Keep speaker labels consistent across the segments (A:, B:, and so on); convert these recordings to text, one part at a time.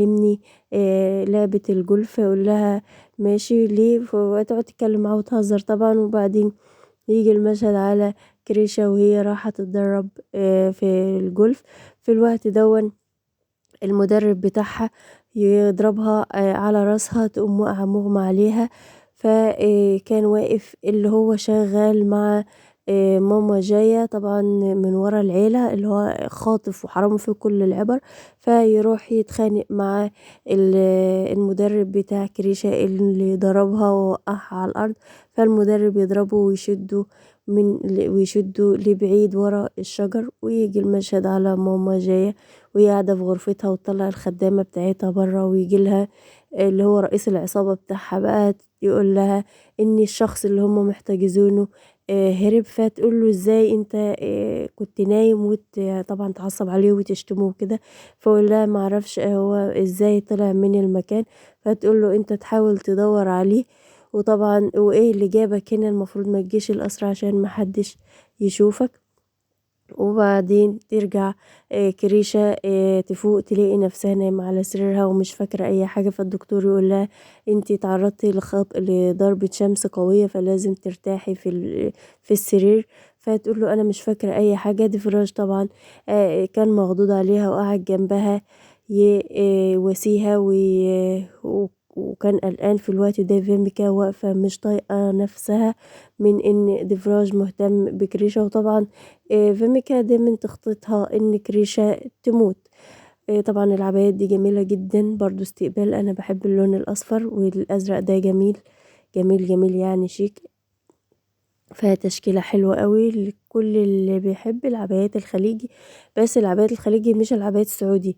A: علمني لعبة الجولف. يقول لها ماشي ليه، وتقعد تتكلم معاه وتهزر طبعا. وبعدين يجي المشهد على كريشة وهي رايحة تتدرب في الجولف. في الوقت دون المدرب بتاعها يضربها على راسها، تقوم واقعة مغمى عليها. فكان واقف اللي هو شغال مع ماما جاية طبعا من ورا العيلة، اللي هو خاطف وحرامه في كل العبر. فيروح يتخانق مع المدرب بتاع كريشة اللي ضربها ووقعها على الأرض. فالمدرب يضربه ويشده لبعيد ورا الشجر. ويجي المشهد على ماما جاية وهي قاعدة في غرفتها، وتطلع الخدامة بتاعتها برا، ويجيلها اللي هو رئيس العصابة بتاعها بقى يقول لها ان الشخص اللي هم محتجزينه هرب. فتقول له ازاي انت كنت نايم، طبعا تعصب عليه وتشتمه وكده. فقول لها معرفش هو ازاي طلع من المكان. فتقول له انت تحاول تدور عليه، وطبعا وايه اللي جابك هنا، المفروض ما تجيش القصر عشان محدش يشوفك. وبعدين ترجع كريشة تفوق تلاقي نفسها نايمة على سريرها ومش فاكرة أي حاجة. فالدكتور يقول لها انتي تعرضتي لضربة شمس قوية، فلازم ترتاحي في السرير. فتقول له أنا مش فاكرة أي حاجة. دي فراج طبعا كان مغضوض عليها وقعد جنبها يواسيها وكان قلقان في الوقت ده. فيميكا واقفة مش طايقة نفسها من ان ديفراج مهتم بكريشة. وطبعا فيميكا دايما تخطيطها ان كريشة تموت. طبعا العبايات دي جميلة جدا برضو استقبال. انا بحب اللون الاصفر والازرق ده جميل جميل جميل يعني شيك. فيها تشكيلة حلوة قوي لكل اللي بيحب العبايات الخليجي. بس العبايات الخليجي مش العبايات السعودي.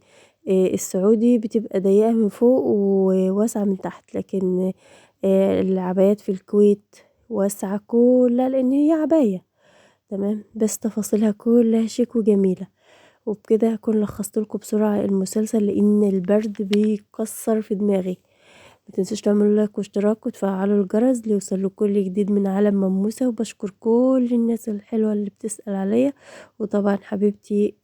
A: السعودي بتبقى ضيقة من فوق وواسعة من تحت، لكن العبايات في الكويت واسعة كلها لان هي عباية تمام، بس تفاصيلها كلها شيك وجميلة. وبكده هكون لخصت لكم بسرعة المسلسل لان البرد بيكسر في دماغي. ما تنسوش تعملوا لايك واشتراك وتفعلوا الجرس ليوصل كل جديد من عالم ماموسة. وبشكر كل الناس الحلوة اللي بتسأل عليا. وطبعا حبيبتي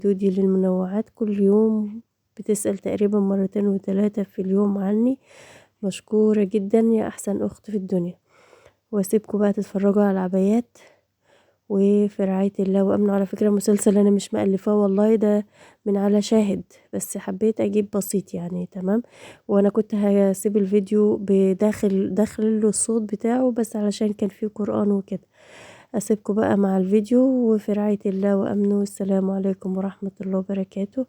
A: دودي للمنوعات كل يوم بتسأل تقريبا مرتين وثلاثة في اليوم عني. مشكورة جدا يا أحسن أخت في الدنيا. واسيبكم بقى تتفرجوا على العبايات وفي رعاية الله وأمنه. على فكرة مسلسل أنا مش مألفاه والله، ده من على شاهد، بس حبيت أجيب بسيط يعني تمام. وأنا كنت هسيب الفيديو داخل له الصوت بتاعه بس علشان كان فيه قرآن وكده. أسيبكم بقى مع الفيديو وفي رعاية الله وأمنه. السلام عليكم ورحمة الله وبركاته.